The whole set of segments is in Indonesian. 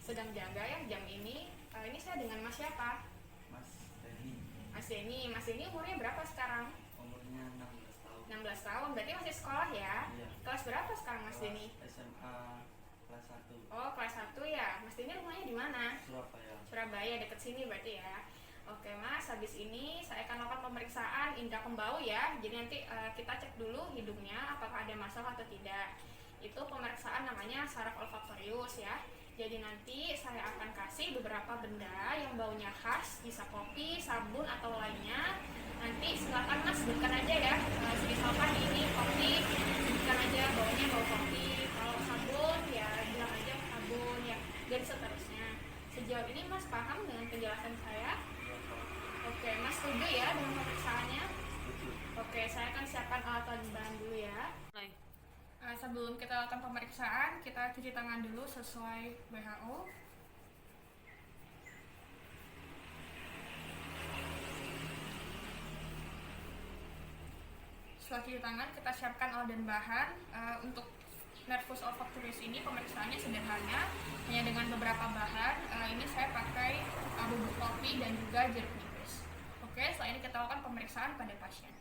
sedang jaga ya jam ini. Ini saya dengan Mas siapa? Mas Denny. Mas Denny. Mas Denny umurnya berapa sekarang? Umurnya 16 tahun. 16 tahun, berarti masih sekolah ya? Iya. Kelas berapa sekarang Mas Denny? SMA kelas 1. Oh, kelas 1 ya. Mas Denny rumahnya di mana? Surabaya. Surabaya, deket sini berarti ya. Oke Mas, habis ini saya akan melakukan pemeriksaan indera kembau ya. Jadi nanti kita cek dulu hidungnya apakah ada masalah atau tidak. Itu pemeriksaan namanya saraf olfaktorius ya. Jadi nanti saya akan kasih beberapa benda yang baunya khas, bisa kopi, sabun atau lainnya. Nanti silakan Mas sebutkan aja ya. Misalkan ini kopi, sebutkan aja baunya bau kopi. Kalau sabun ya bilang aja sabun ya, dan seterusnya. Sejauh ini Mas paham dengan penjelasan saya? Oke, Mas setuju ya dengan pemeriksaannya? Setuju. Oke, saya akan siapkan alat dan bahan dulu ya. Sebelum kita lakukan pemeriksaan, kita cuci tangan dulu sesuai WHO. Setelah cuci tangan, kita siapkan alat dan bahan. Untuk nervus olfaktorius ini pemeriksaannya sederhana, hanya dengan beberapa bahan. Ini saya pakai bubuk kopi dan juga jeruk nipis. Oke, setelah ini kita lakukan pemeriksaan pada pasien.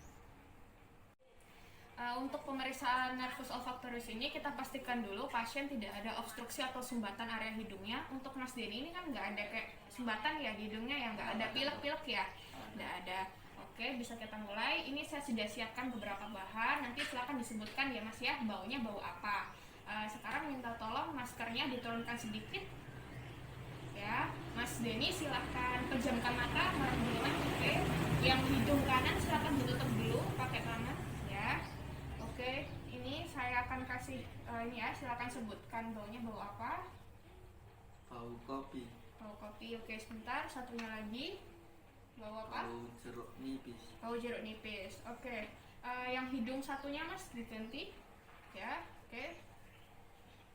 Untuk pemeriksaan nervus olfaktorius ini kita pastikan dulu pasien tidak ada obstruksi atau sumbatan area hidungnya. Untuk Mas Denny ini kan nggak ada kayak sumbatan ya di hidungnya, ya nggak ada pilek-pilek ya, nggak ada. Oke, bisa kita mulai. Ini saya sudah siapkan beberapa bahan. Nanti silakan disebutkan ya Mas ya, baunya bau apa. Sekarang minta tolong maskernya diturunkan sedikit. Ya, Mas Denny silahkan pejamkan mata, merem. Oke, yang hidung kanan silahkan ditutup dulu pakai tangan. Ya, oke. Ini saya akan kasih ini ya, silahkan sebutkan baunya bau apa. Bau kopi. Bau kopi. Oke, sebentar. Satunya lagi. Bau apa? Bau jeruk nipis. Bau jeruk nipis. Oke. Yang hidung satunya Mas diganti. Ya, oke.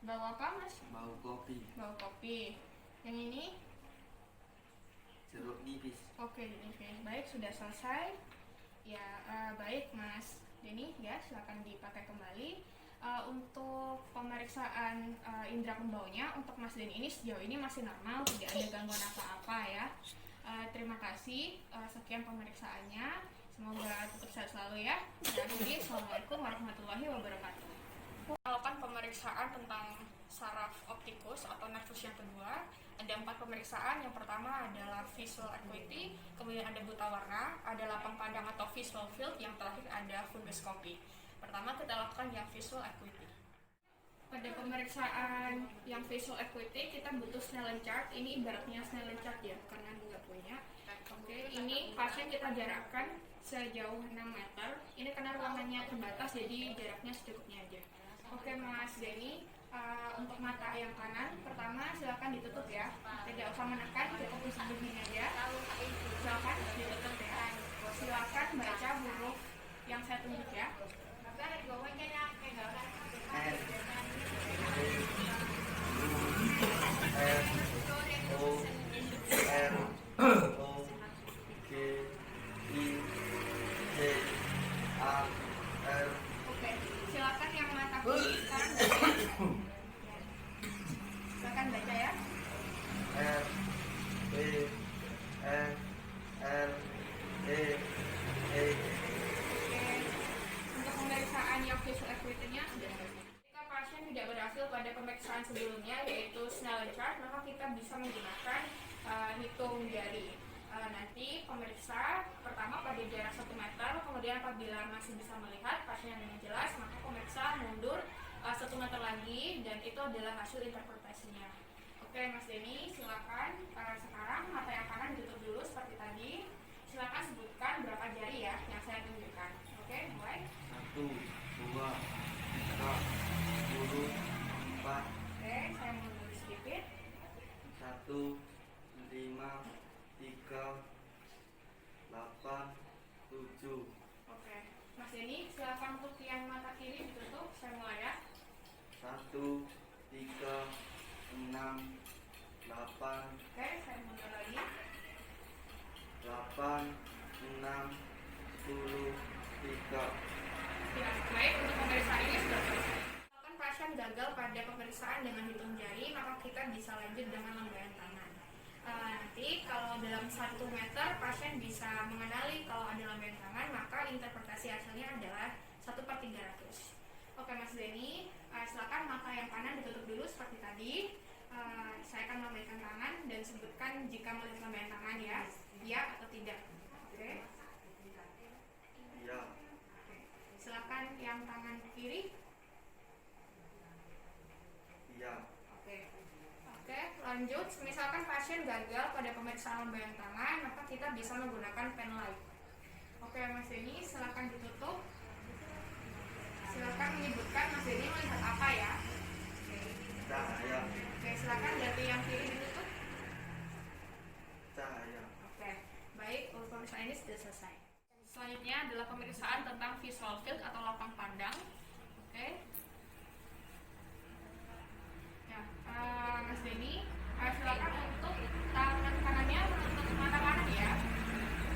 Bau apa Mas? Bau kopi. Bau kopi. Yang ini? Jeruk nipis. Oke, nipis. Baik, sudah selesai. Ya, baik Mas Denny, ya silakan dipakai kembali. Untuk pemeriksaan indera kembaunya untuk Mas Denny ini sejauh ini masih normal, tidak ada gangguan apa-apa ya. Terima kasih. Sekian pemeriksaannya. Semoga tetap sehat selalu ya. Dan jadi, Assalamualaikum warahmatullahi wabarakatuh. Melakukan pemeriksaan tentang saraf optikus atau nervus yang kedua. Ada 4 pemeriksaan. Yang pertama adalah visual acuity, kemudian ada buta warna, ada lapang pandang atau visual field, yang terakhir ada fundoskopi. Pertama kita lakukan yang visual acuity. Pada pemeriksaan yang visual acuity kita butuh Snellen chart. Ini ibaratnya Snellen chart ya, karena nggak punya. Oke, ini pasien kita jarakkan sejauh 6 meter. Ini karena ruangannya terbatas, jadi jaraknya secukupnya aja. Oke Mas Denny, untuk mata yang kanan, pertama silakan ditutup ya. Tidak usah menekan, cukup disembunyiin aja. Silakan ditutup ya. Silakan baca huruf yang saya tunjuk ya. Oke, silakan yang mata kiri sekarang baca ya. Silakan baca ya. Untuk pemeriksaan yang visual acuity-nya sudah selesai. Jika pasien tidak berhasil pada pemeriksaan sebelumnya yaitu Snellen chart, maka kita bisa menggunakan hitung jari. Nanti pemeriksa pertama pada jarak 1 meter, kemudian apabila masih bisa melihat pasien dengan jelas, maka pemeriksa mundur 1 meter lagi, dan itu adalah hasil interpretasinya. Oke Mas Denny, silakan. Sekarang mata yang kanan ditutup dulu seperti tadi. Silakan sebutkan berapa jari ya yang saya tunjukkan. Oke, mulai. 1, 2, 3, 10, 4. Oke, saya mundur sedikit. 1, 5, 3, 8, 7. Oke, Mas Denny, silakan untuk yang mata kiri ditutup. Saya mulai ya. 1, 3, 6, 8. Oke, saya mundur lagi. 8, 6, 10, 3. Ya, baik, untuk pemeriksaan ini sudah selesai. Misalkan pasien gagal pada pemeriksaan pemeriksaan dengan hitung jari, maka kita bisa lanjut dengan lambaian tangan. Nanti kalau dalam 1 meter pasien bisa mengenali kalau ada lambaian tangan, maka interpretasi hasilnya adalah 1/300. Oke Mas Denny, silakan mata yang kanan ditutup dulu seperti tadi. Saya akan melambaikan tangan dan sebutkan jika melihat lambaian tangan ya, iya atau tidak. Oke. Iya. Silakan yang tangan kiri. Iya. Oke, lanjut. Misalkan pasien gagal pada pemeriksaan lambaian tangan, maka kita bisa menggunakan pen light. Oke, Mas Denny, silakan ditutup. Silakan menyebutkan Mas Denny melihat apa ya. Cahaya. Oke, silakan dari yang kiri ditutup. Cahaya. Oke, baik, pemeriksaan ini sudah selesai. Selanjutnya adalah pemeriksaan tentang visual field atau lapang pandang. Oke. Ya, Mas Denny, silakan untuk tangan kanannya menutup mata kanan ya.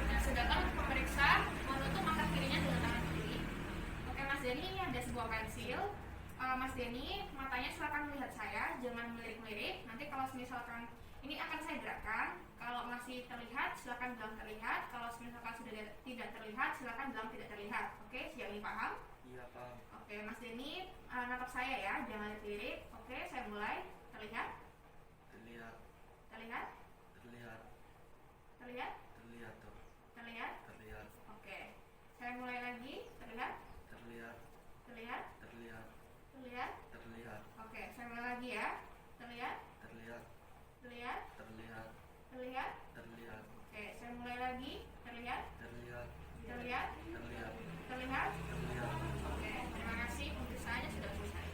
Nah, sedangkan untuk pemeriksa menutup mata kirinya dengan tangan kiri. Oke, Mas Denny, ini ada sebuah pensil. Mas Denny, matanya silakan melihat saya, jangan melirik-lirik. Nanti kalau misalkan ini akan saya gerakkan, kalau masih terlihat silakan bilang terlihat. Kalau misalkan sudah tidak terlihat, silakan bilang tidak terlihat. Oke, sejauh ini paham? Iya, paham. Oke, Mas Denny, natap saya ya, jangan lirik. Oke, saya mulai. Terlihat? Terlihat. Terlihat? Terlihat. Terlihat? Terlihat tuh. Terlihat? Terlihat. Oke, saya mulai lagi. Terlihat? Terlihat. Terlihat? Terlihat. Terlihat? Terlihat. Oke, saya mulai lagi ya. Terlihat? Terlihat. Terlihat? Terlihat. Terlihat? Terlihat. Oke, saya mulai lagi. Terlihat? Terlihat. Terlihat? Terlihat. Terlihat? Terlihat. Oke, terima kasih. Pemeriksaannya sudah selesai.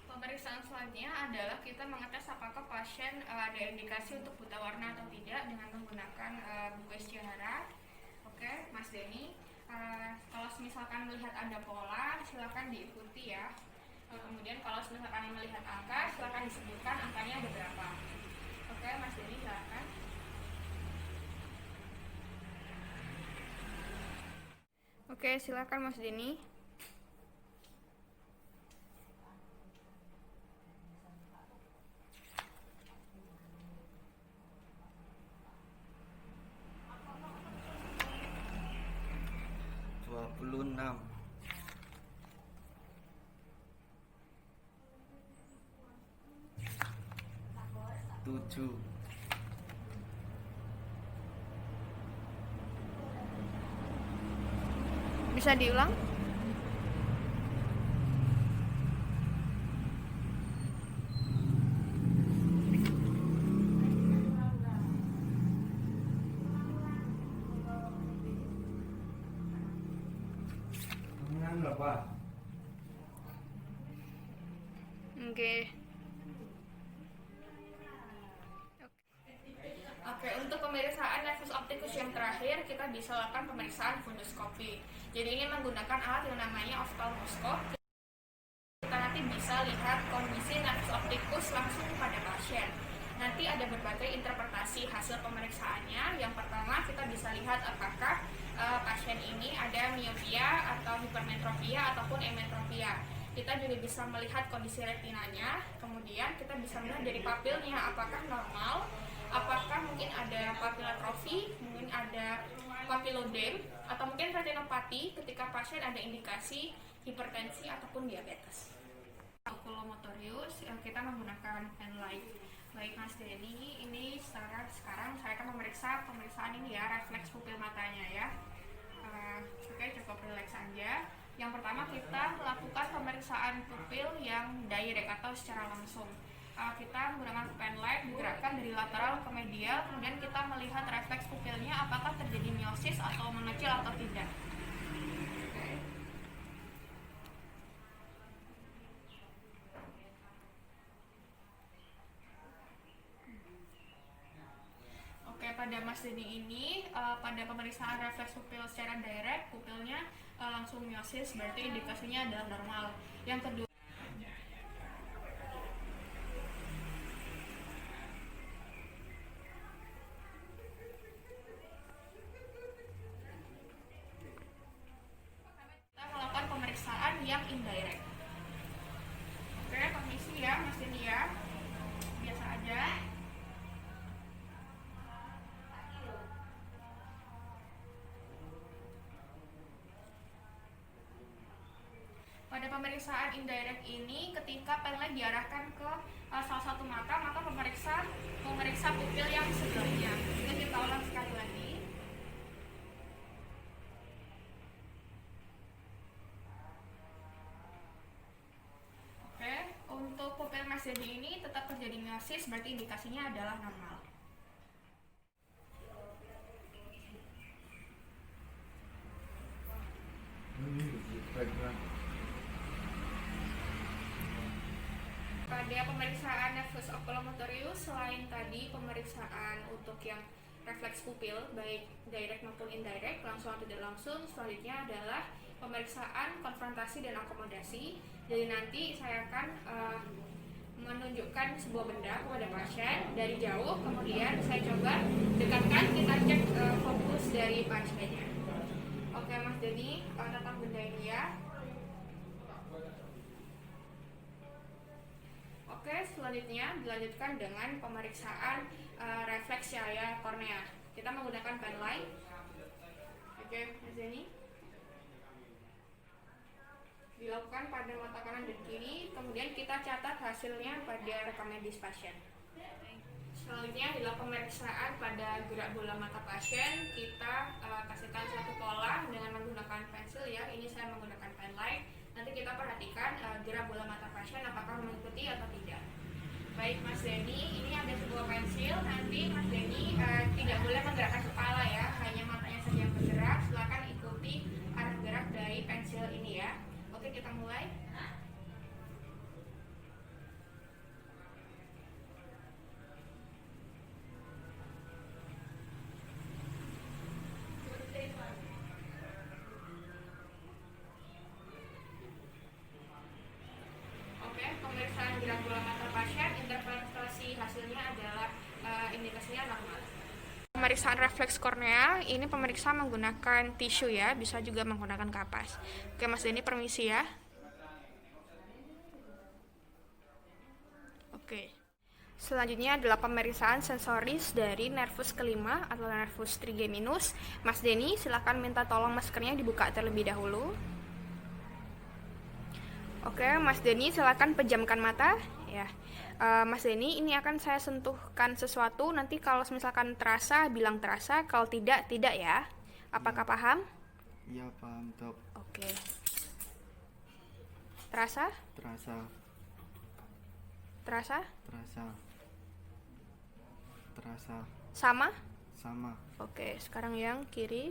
Pemeriksaan selanjutnya adalah kita mengetes apakah pasien ada indikasi untuk buta warna atau tidak dengan menggunakan buku Ishihara. Oke, Mas Denny, kalau misalkan melihat ada pola, silakan diikuti ya. Kemudian kalau misalkan melihat angka, silakan disebutkan angkanya ada berapa. Oke, Mas Denny, silakan. Oke, silakan Mas Denny. Enam. 7. Bisa diulang? Berapa? Oke. Oke, untuk pemeriksaan nervus opticus yang terakhir kita bisa lakukan pemeriksaan fundoskopi. Jadi ini menggunakan alat yang namanya oftalmoskop. Kita nanti bisa lihat kondisi nervus opticus langsung pada pasien. Nanti ada berbagai interpretasi hasil pemeriksaannya. Yang pertama kita bisa lihat apakah pasien ini ada miopia atau hipermetropia ataupun emetropia. Kita juga bisa melihat kondisi retinanya. Kemudian kita bisa melihat dari papilnya apakah normal, apakah mungkin ada papilotrofi, mungkin ada papilodem, atau mungkin retinopati ketika pasien ada indikasi hipertensi ataupun diabetes. Oculomotorius kita menggunakan pen light. Baik Mas Denny, ini sekarang saya akan memeriksa pemeriksaan ini ya, refleks pupil matanya ya. Oke, cukup rileks saja. Yang pertama kita lakukan pemeriksaan pupil yang direct atau secara langsung. Kita menggunakan pen light digerakkan dari lateral ke medial, kemudian kita melihat refleks pupilnya apakah terjadi miosis atau mengecil atau tidak. Oke, pada Mas Denny ini pada pemeriksaan refleks pupil secara direct, pupilnya langsung miosis, berarti indikasinya adalah normal. Yang kedua, yang indirect. Oke, permisi ya Mas Denny ya. pada pemeriksaan indirect ini, ketika pen light diarahkan ke salah satu mata, maka pemeriksa memeriksa pupil yang sebelahnya. Jadi kita ulang sekali lagi. Oke, untuk pupil Mas Denny ini tetap terjadi miosis, berarti indikasinya adalah normal. Pada pemeriksaan nervus oculomotorius, selain tadi pemeriksaan untuk yang refleks pupil baik direct maupun indirect, langsung atau tidak langsung, selanjutnya adalah pemeriksaan konfrontasi dan akomodasi. Jadi nanti saya akan menunjukkan sebuah benda kepada pasien dari jauh, kemudian saya coba dekatkan, kita cek fokus dari pasiennya. Oke Mas Denny, tatap benda ini ya. Oke, selanjutnya dilanjutkan dengan pemeriksaan refleks cahaya kornea. Kita menggunakan pen light. Oke, Mas Denny. Dilakukan pada mata kanan dan kiri, kemudian kita catat hasilnya pada rekam medis pasien. Selanjutnya adalah pemeriksaan pada gerak bola mata pasien. Kita kasihkan suatu pola dengan menggunakan pensil ya. Ini saya menggunakan pen light. Nanti kita perhatikan gerak bola mata pasien apakah mengikuti atau tidak. Baik Mas Denny, ini ada sebuah pensil. Nanti Mas Denny tidak boleh menggerakkan kepala ya, hanya matanya saja yang bergerak. Silakan ikuti arah gerak dari pensil ini ya. Oke, kita mulai. Pemeriksaan gerak bola mata pasien, interpretasi hasilnya adalah indikasinya normal. Pemeriksaan refleks kornea, ini pemeriksa menggunakan tisu ya, bisa juga menggunakan kapas. Oke Mas Denny, permisi ya. Oke. Selanjutnya adalah pemeriksaan sensoris dari nervus kelima atau nervus trigeminus. Mas Denny, silakan minta tolong maskernya dibuka terlebih dahulu. Oke, Mas Denny silakan pejamkan mata ya. Mas Denny, ini akan saya sentuhkan sesuatu, nanti kalau misalkan terasa bilang terasa, kalau tidak tidak ya. Apakah paham? Iya paham dok. Oke. Terasa? Terasa. Terasa? Terasa. Terasa. Sama? Sama. Oke, sekarang yang kiri.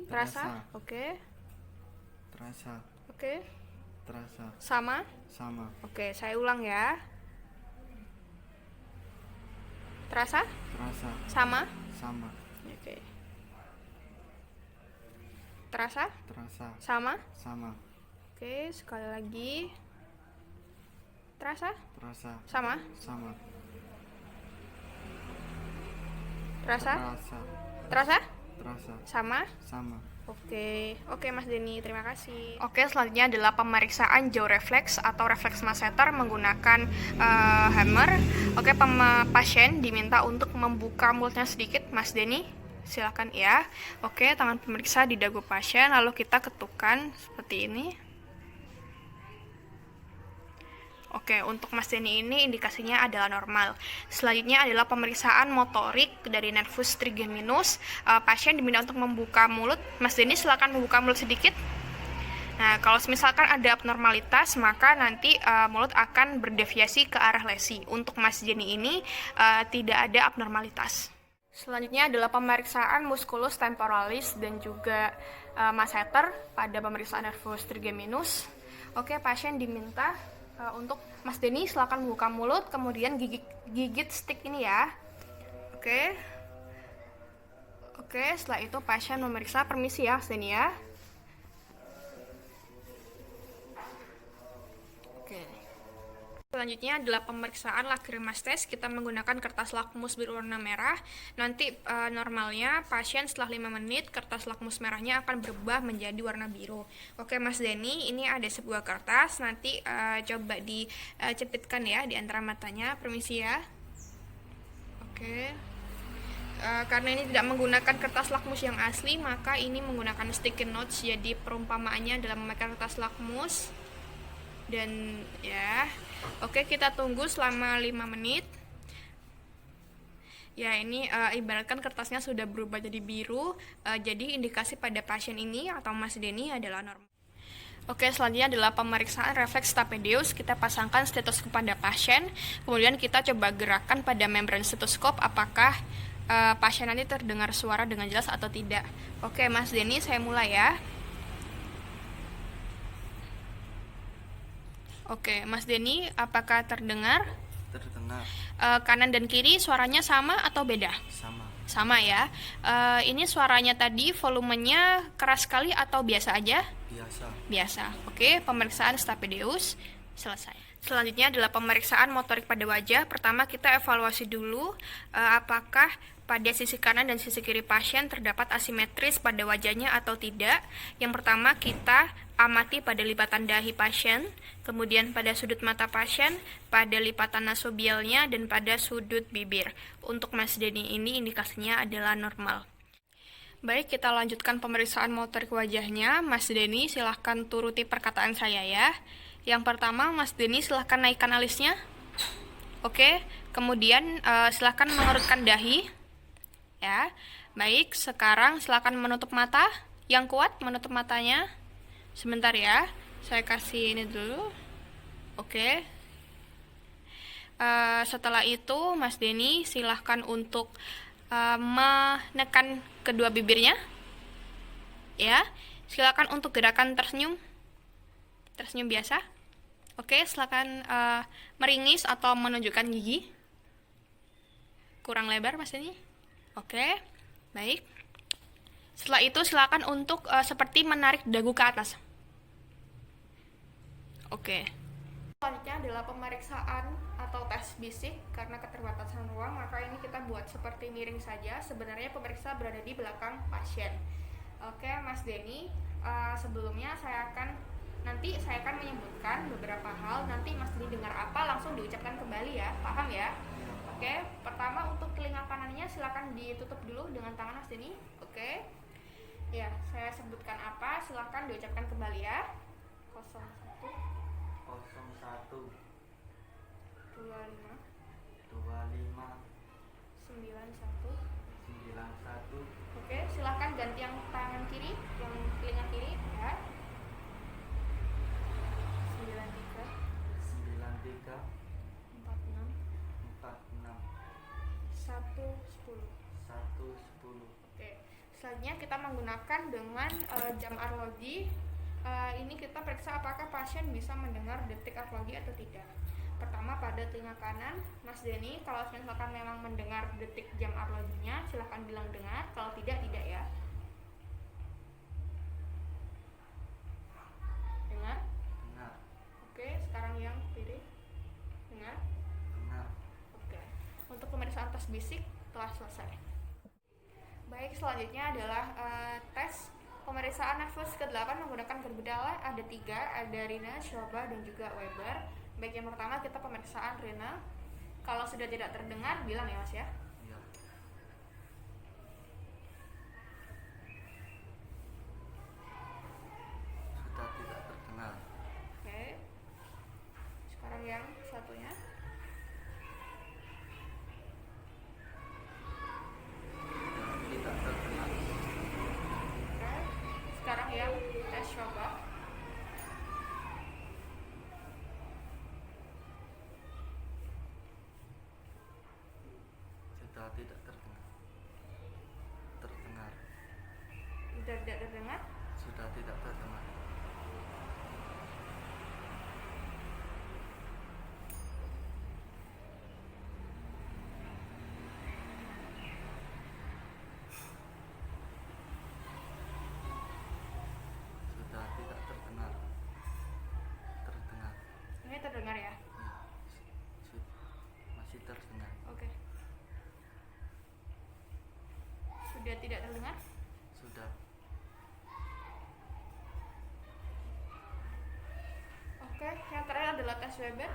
Terasa? Oke. Terasa. Oke. Terasa. Sama? Sama. Oke, saya ulang ya. Terasa? Terasa. Sama? Sama. Oke. Terasa? Terasa. Sama? Sama. Oke, sekali lagi. Terasa? Terasa. Sama? Sama. Terasa? Terasa. Terasa? Terasa. Sama? Sama. Oke Mas Denny, terima kasih. Oke, selanjutnya adalah pemeriksaan jaw reflex atau refleks masseter menggunakan hammer. Oke, pasien diminta untuk membuka mulutnya sedikit, Mas Denny. Silakan ya. Oke, tangan pemeriksa di dagu pasien, lalu kita ketukan seperti ini. Oke, untuk Mas Denny ini indikasinya adalah normal. Selanjutnya adalah pemeriksaan motorik dari nervus trigeminus. Pasien diminta untuk membuka mulut. Mas Denny silakan membuka mulut sedikit. Nah, kalau misalkan ada abnormalitas, maka nanti mulut akan berdeviasi ke arah lesi. Untuk Mas Denny ini tidak ada abnormalitas. Selanjutnya adalah pemeriksaan musculus temporalis dan juga masseter pada pemeriksaan nervus trigeminus. Oke, pasien diminta untuk Mas Denny silakan membuka mulut, kemudian gigit stick ini ya. Oke, setelah itu pasien memeriksa. Permisi ya Mas Denny ya. Selanjutnya adalah pemeriksaan lacrimas test. Kita menggunakan kertas lakmus berwarna merah. Nanti normalnya pasien setelah 5 menit kertas lakmus merahnya akan berubah menjadi warna biru. Oke Mas Denny, ini ada sebuah kertas. Nanti coba dicepitkan ya di antara matanya. Permisi ya. Oke. Karena ini tidak menggunakan kertas lakmus yang asli, maka ini menggunakan sticky notes. Jadi perumpamaannya adalah memakai kertas lakmus. Dan ya, oke, kita tunggu selama 5 menit. Ya, ini ibaratkan kertasnya sudah berubah jadi biru. Jadi indikasi pada pasien ini atau Mas Denny adalah normal. Oke, selanjutnya adalah pemeriksaan refleks tapedeus. Kita pasangkan stetoskop pada pasien, kemudian kita coba gerakan pada membran stetoskop apakah pasien nanti terdengar suara dengan jelas atau tidak. Oke, Mas Denny, saya mulai ya. Oke, Mas Denny, apakah terdengar? Terdengar. Kanan dan kiri suaranya sama atau beda? Sama. Sama ya. Ini suaranya tadi volumenya keras sekali atau biasa aja? Biasa. Biasa. Oke, pemeriksaan stapedeus selesai. Selanjutnya adalah pemeriksaan motorik pada wajah. Pertama kita evaluasi dulu apakah pada sisi kanan dan sisi kiri pasien terdapat asimetris pada wajahnya atau tidak. Yang pertama kita amati pada lipatan dahi pasien, kemudian pada sudut mata pasien, pada lipatan nasobialnya, dan pada sudut bibir. Untuk Mas Denny ini indikasinya adalah normal. Baik, kita lanjutkan pemeriksaan motorik wajahnya. Mas Denny, silahkan turuti perkataan saya ya. Yang pertama, Mas Denny silahkan naikkan alisnya. Oke, kemudian silahkan mengerutkan dahi. Ya, baik, sekarang silahkan menutup mata. Yang kuat menutup matanya. Sebentar ya, saya kasih ini dulu. Oke. Setelah itu, Mas Denny silahkan untuk menekan kedua bibirnya. Ya, silakan untuk gerakan tersenyum. Tersenyum biasa. Oke, silakan meringis atau menunjukkan gigi. Kurang lebar, Mas Denny. Oke, baik. Setelah itu silakan untuk seperti menarik dagu ke atas. Oke. Selanjutnya adalah pemeriksaan atau tes bisik. Karena keterbatasan ruang, maka ini kita buat seperti miring saja. Sebenarnya pemeriksa berada di belakang pasien. Oke, Mas Denny, sebelumnya saya akan menyebutkan beberapa hal. Nanti Mas Denny dengar apa langsung diucapkan kembali ya. Paham ya? Oke, pertama untuk telinga kanannya silakan ditutup dulu dengan tangan Mas Denny. Oke. Ya, saya sebutkan apa, silakan diucapkan kembali ya. 01 01 25 25 91. 91. Oke, silakan ganti yang tangan kiri, yang telinga kiri ya. 93 93 46 46 110. 110. Oke, selanjutnya kita menggunakan dengan jam arloji. Ini kita periksa apakah pasien bisa mendengar detik arloji atau tidak. Pertama pada telinga kanan, Mas Denny, kalau misalkan memang mendengar detik jam arlojinya, silahkan bilang dengar. Kalau tidak, tidak ya. Dengar? Dengar. Oke, sekarang yang kiri. Dengar? Dengar. Oke. Untuk pemeriksaan tes bisik telah selesai. Baik, selanjutnya adalah tes pemeriksaan nafas ke-8 menggunakan gerbedala. Ada 3, ada Rina, Shoba, dan juga Weber. Baik, yang pertama kita pemeriksaan Rina. Kalau sudah tidak terdengar, bilang ya Mas ya. Iya. Sudah tidak terdengar. Oke. Sekarang yang satunya. Sudah tidak terdengar. Oke. Sekarang yang tes Shoba. Sudah tidak terdengar. Terdengar. Sudah tidak terdengar. Sudah tidak terdengar. Sudah tidak terdengar. Terdengar. Ini terdengar ya. Ya. Masih terdengar. Oke. Sudah tidak terdengar. Sudah. Oke, yang terakhir adalah tes Weber.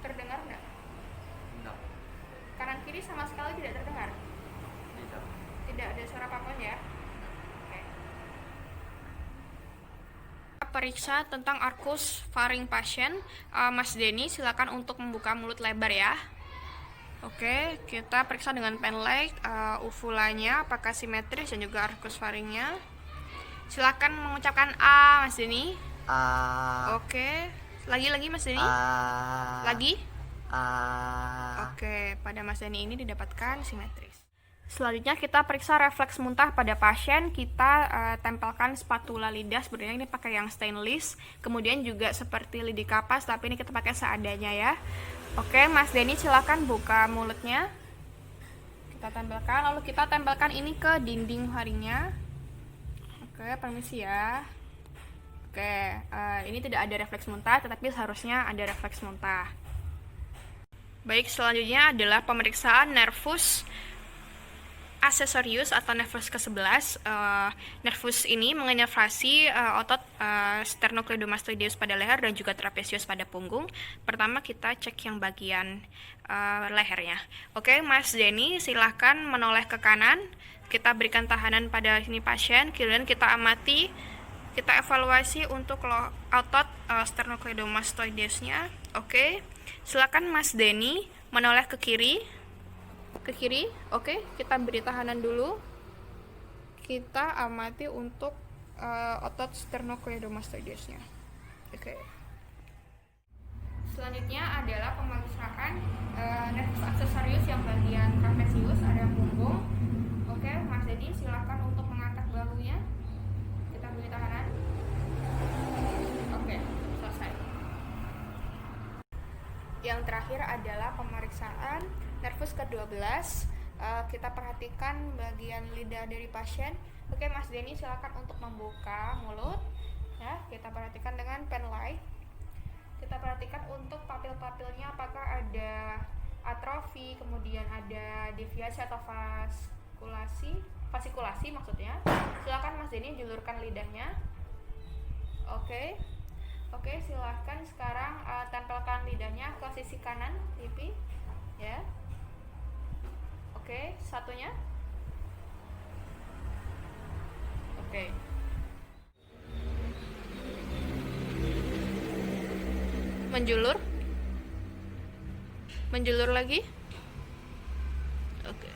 Terdengar periksa tentang arcus faring pasien. Mas Denny, silakan untuk membuka mulut lebar ya. Oke, kita periksa dengan pen light uvulanya apakah simetris dan juga arcus faringnya. Silakan mengucapkan A, Mas Denny. A. Oke, lagi Mas Denny. A. Lagi. A. Oke, pada Mas Denny ini didapatkan simetris. Selanjutnya kita periksa refleks muntah pada pasien. Kita tempelkan spatula lidah, sebenarnya ini pakai yang stainless. Kemudian juga seperti lidi kapas, tapi ini kita pakai seadanya ya. Oke, Mas Denny silakan buka mulutnya. Kita tempelkan, lalu kita tempelkan ini ke dinding harinya. Oke, permisi ya. Oke, ini tidak ada refleks muntah, tetapi seharusnya ada refleks muntah. Baik, selanjutnya adalah pemeriksaan nervus accessorius atau nervus ke-11. Nervus ini menginervasi otot sternocleidomastoideus pada leher dan juga trapezius pada punggung. Pertama kita cek yang bagian lehernya. Oke, Mas Denny silahkan menoleh ke kanan. Kita berikan tahanan pada sini pasien, kemudian kita amati, kita evaluasi untuk otot sternocleidomastoideusnya. Oke, silakan Mas Denny menoleh ke kiri. Oke, kita beri tahanan dulu. Kita amati untuk otot sternocleidomastoideusnya. Oke. Selanjutnya adalah pemeriksaan nervus accessorius yang bagian trapezius, area punggung. Oke, Mas Denny silakan untuk mengangkat bahunya. Kita beri tahanan. Oke, selesai. Yang terakhir adalah pemeriksaan nervus ke-12. Kita perhatikan bagian lidah dari pasien. Oke, Mas Denny silakan untuk membuka mulut ya. Kita perhatikan dengan pen light. Kita perhatikan untuk papil-papilnya apakah ada atrofi, kemudian ada deviasi atau fasikulasi maksudnya. Silakan Mas Denny julurkan lidahnya. Oke, silahkan sekarang tempelkan lidahnya ke sisi kanan pipi ya. Oke, satunya. Oke. Menjulur lagi. Oke.